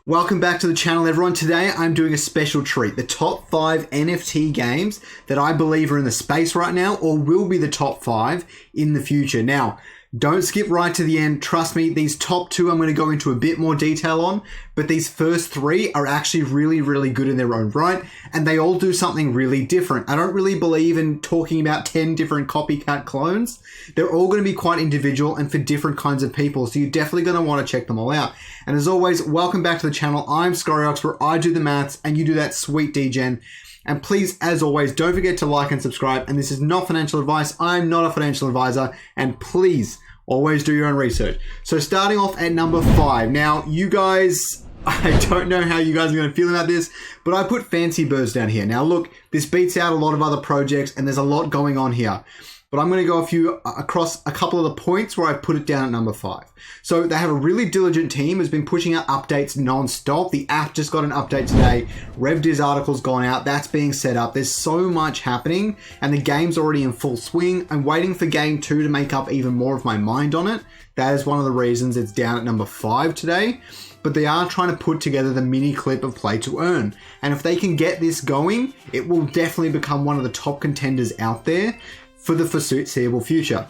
Welcome back to the channel, everyone. Today I'm doing a special treat, the top 5 NFT games that I believe are in the space right now or will be the top 5 in the future. Now, don't skip right to the end. Trust me, these top 2 I'm going to go into a bit more detail on, but these first 3 are actually really good in their own right, and they all do something really different. I don't really believe in talking about 10 different copycat clones. They're all going to be quite individual and for different kinds of people, so you're definitely going to want to check them all out. And as always, welcome back to the channel. I'm Scoriox, where I do the maths and you do that sweet degen. And please, as always, don't forget to like and subscribe. And this is not financial advice. I'm not a financial advisor. And please, always do your own research. So starting off at number 5. Now, you guys, I don't know how you guys are going to feel about this, but I put Fancy Birds down here. Now, look, this beats out a lot of other projects and there's a lot going on here. But I'm going to go across a couple of the points where I put it down at number 5. So they have a really diligent team who's been pushing out updates non-stop. The app just got an update today. Revdis article's gone out. That's being set up. There's so much happening and the game's already in full swing. I'm waiting for game 2 to make up even more of my mind on it. That is one of the reasons it's down at number 5 today. But they are trying to put together the mini clip of play to earn. And if they can get this going, it will definitely become one of the top contenders out there for the foreseeable future.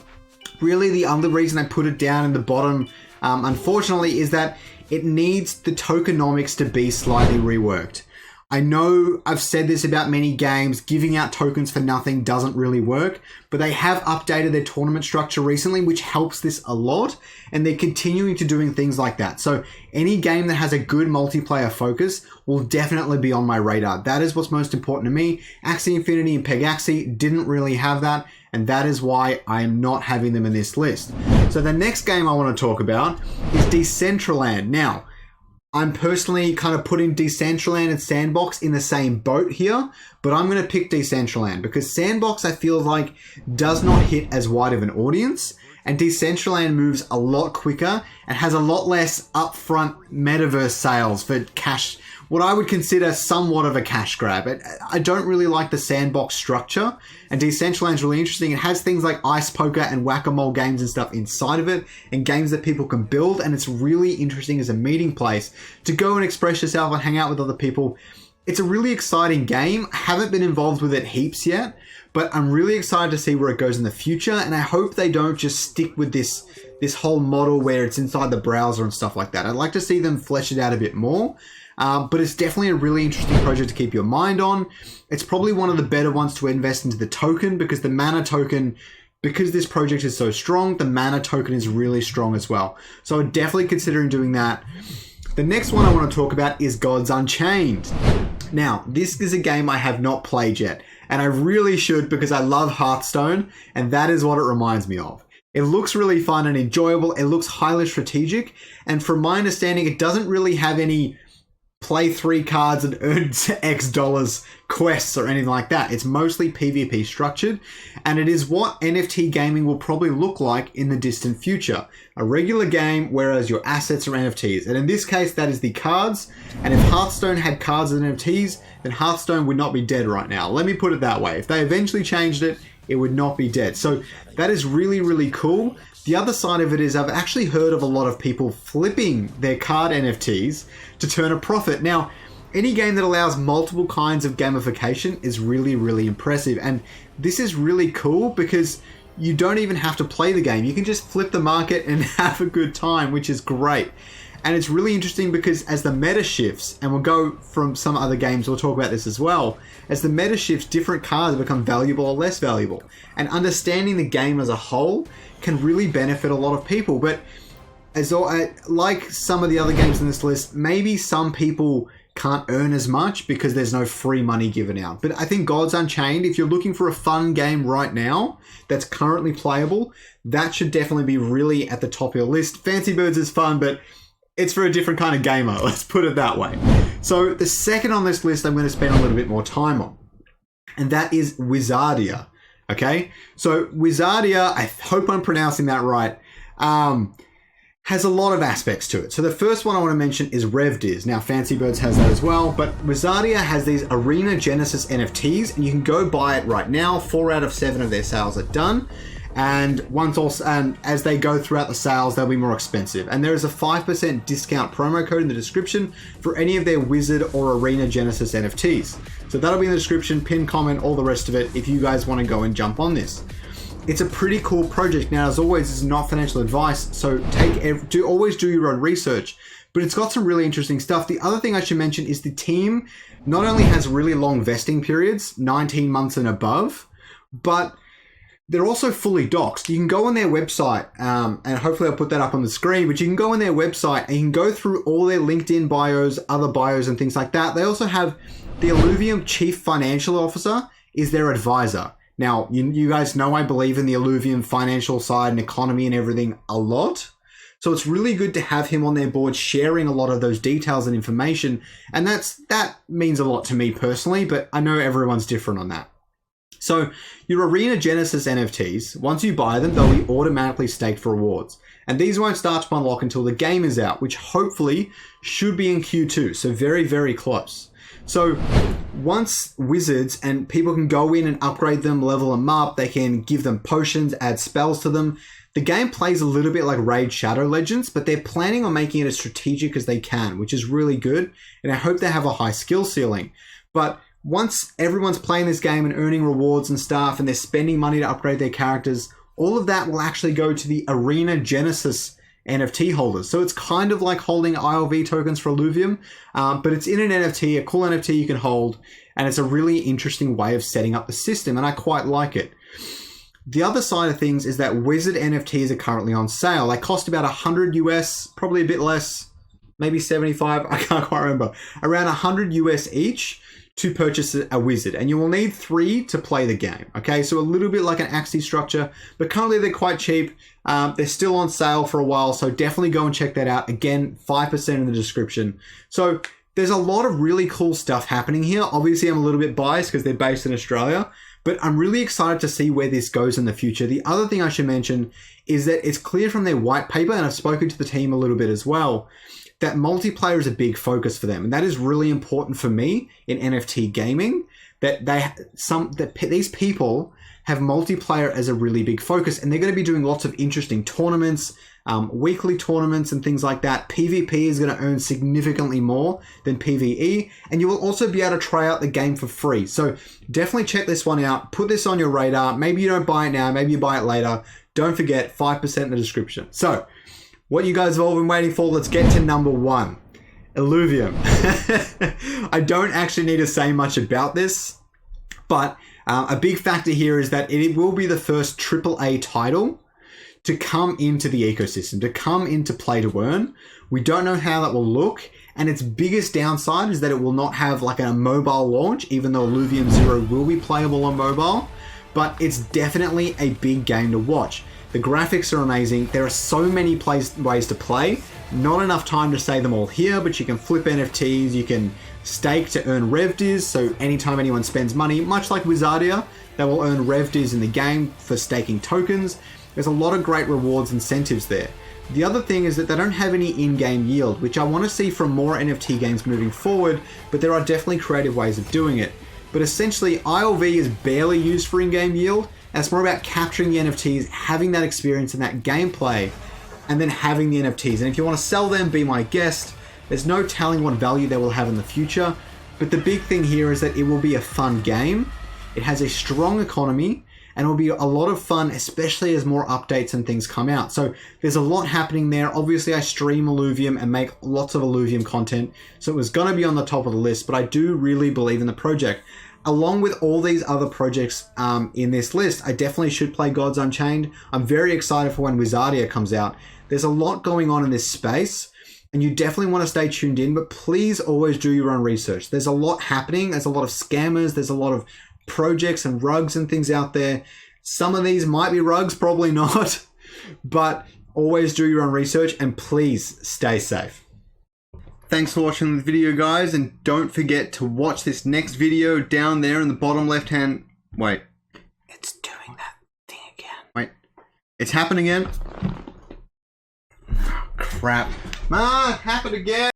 Really, the other reason I put it down in the bottom, unfortunately, is that it needs the tokenomics to be slightly reworked. I know I've said this about many games, giving out tokens for nothing doesn't really work, but they have updated their tournament structure recently, which helps this a lot, and they're continuing to doing things like that. So any game that has a good multiplayer focus will definitely be on my radar. That is what's most important to me. Axie Infinity and Pegaxi didn't really have that, and that is why I am not having them in this list. So the next game I want to talk about is Decentraland. Now, I'm personally kind of putting Decentraland and Sandbox in the same boat here, but I'm going to pick Decentraland because Sandbox, I feel like, does not hit as wide of an audience, and Decentraland moves a lot quicker and has a lot less upfront metaverse sales for cash, what I would consider somewhat of a cash grab. I don't really like the Sandbox structure, and Decentraland's really interesting. It has things like ice poker and whack-a-mole games and stuff inside of it, and games that people can build, and it's really interesting as a meeting place to go and express yourself and hang out with other people. It's a really exciting game. I haven't been involved with it heaps yet, but I'm really excited to see where it goes in the future, and I hope they don't just stick with this whole model where it's inside the browser and stuff like that. I'd like to see them flesh it out a bit more. But it's definitely a really interesting project to keep your mind on. It's probably one of the better ones to invest into the token because the mana token, because this project is so strong, the mana token is really strong as well. So I'm definitely considering doing that. The next one I want to talk about is Gods Unchained. Now, this is a game I have not played yet, and I really should because I love Hearthstone, and that is what it reminds me of. It looks really fun and enjoyable. It looks highly strategic, and from my understanding, it doesn't really have any play 3 cards and earn X dollars quests or anything like that. It's mostly PvP structured, and it is what NFT gaming will probably look like in the distant future. A regular game, whereas your assets are NFTs. And in this case, that is the cards. And if Hearthstone had cards and NFTs, then Hearthstone would not be dead right now. Let me put it that way. If they eventually changed it, it would not be dead. So that is really cool. The other side of it is I've actually heard of a lot of people flipping their card NFTs to turn a profit. Now, any game that allows multiple kinds of gamification is really impressive. And this is really cool because you don't even have to play the game. You can just flip the market and have a good time, which is great. And it's really interesting because as the meta shifts, and we'll go from some other games, we'll talk about this as well, as the meta shifts, different cards become valuable or less valuable. And understanding the game as a whole can really benefit a lot of people. But as like some of the other games in this list, maybe some people can't earn as much because there's no free money given out. But I think Gods Unchained, if you're looking for a fun game right now that's currently playable, that should definitely be really at the top of your list. Fancy Birds is fun, but it's for a different kind of gamer, let's put it that way. So the second on this list I'm going to spend a little bit more time on, and that is Wizardia. Okay, so Wizardia, I hope I'm pronouncing that right, has a lot of aspects to it. So the first one I want to mention is Revdis. Now Fancy Birds has that as well, but Wizardia has these Arena Genesis NFTs, and you can go buy it right now. 4 out of 7 of their sales are done. And as they go throughout the sales, they'll be more expensive. And there is a 5% discount promo code in the description for any of their Wizard or Arena Genesis NFTs. So that'll be in the description, pin comment, all the rest of it, if you guys want to go and jump on this. It's a pretty cool project. Now, as always, this is not financial advice, so always do your own research. But it's got some really interesting stuff. The other thing I should mention is the team not only has really long vesting periods, 19 months and above, but they're also fully doxed. You can go on their website, and hopefully I'll put that up on the screen, but you can go on their website and you can go through all their LinkedIn bios, other bios and things like that. They also have the Illuvium Chief Financial Officer is their advisor. Now, you guys know I believe in the Illuvium financial side and economy and everything a lot. So it's really good to have him on their board sharing a lot of those details and information. And that means a lot to me personally, but I know everyone's different on that. So your Arena Genesis NFTs, once you buy them, they'll be automatically staked for rewards. And these won't start to unlock until the game is out, which hopefully should be in Q2. So very, very close. So once Wizards and people can go in and upgrade them, level them up, they can give them potions, add spells to them. The game plays a little bit like Raid Shadow Legends, but they're planning on making it as strategic as they can, which is really good. And I hope they have a high skill ceiling. But once everyone's playing this game and earning rewards and stuff, and they're spending money to upgrade their characters, all of that will actually go to the Arena Genesis NFT holders. So it's kind of like holding ILV tokens for Illuvium, but it's in an NFT, a cool NFT you can hold, and it's a really interesting way of setting up the system, and I quite like it. The other side of things is that Wizard NFTs are currently on sale. They cost about 100 US, probably a bit less, maybe 75, I can't quite remember. Around 100 US each to purchase a Wizard. And you will need 3 to play the game. Okay, so a little bit like an Axie structure, but currently they're quite cheap. They're still on sale for a while, so definitely go and check that out. Again, 5% in the description. So there's a lot of really cool stuff happening here. Obviously, I'm a little bit biased because they're based in Australia, but I'm really excited to see where this goes in the future. The other thing I should mention is that it's clear from their white paper, and I've spoken to the team a little bit as well, that multiplayer is a big focus for them. And that is really important for me in NFT gaming, that these people have multiplayer as a really big focus, and they're going to be doing lots of interesting tournaments, weekly tournaments and things like that. PvP is going to earn significantly more than PvE, and you will also be able to try out the game for free. So definitely check this one out. Put this on your radar. Maybe you don't buy it now, maybe you buy it later. Don't forget, 5% in the description. So what you guys have all been waiting for, let's get to number 1. Illuvium. I don't actually need to say much about this, but a big factor here is that it will be the first AAA title to come into the ecosystem, to come into play to earn. We don't know how that will look, and its biggest downside is that it will not have like a mobile launch, even though Illuvium Zero will be playable on mobile, but it's definitely a big game to watch. The graphics are amazing. There are so many ways to play. Not enough time to say them all here, but you can flip NFTs, you can stake to earn Revdis, so anytime anyone spends money, much like Wizardia, they will earn Revdis in the game for staking tokens. There's a lot of great rewards incentives there. The other thing is that they don't have any in-game yield, which I want to see from more NFT games moving forward, but there are definitely creative ways of doing it. But essentially, ILV is barely used for in-game yield, and it's more about capturing the NFTs, having that experience and that gameplay, and then having the NFTs. And if you want to sell them, be my guest. There's no telling what value they will have in the future, but the big thing here is that it will be a fun game. It has a strong economy, and it will be a lot of fun, especially as more updates and things come out. So there's a lot happening there. Obviously, I stream Illuvium and make lots of Illuvium content, so it was going to be on the top of the list, but I do really believe in the project. Along with all these other projects in this list, I definitely should play Gods Unchained. I'm very excited for when Wizardia comes out. There's a lot going on in this space, and you definitely want to stay tuned in, but please always do your own research. There's a lot happening. There's a lot of scammers. There's a lot of projects and rugs and things out there. Some of these might be rugs, probably not, but always do your own research, and please stay safe. Thanks for watching the video, guys, and don't forget to watch this next video down there in the bottom left hand. Wait. It's doing that thing again. Wait. It's happening again. Oh, crap. Ah, it happened again.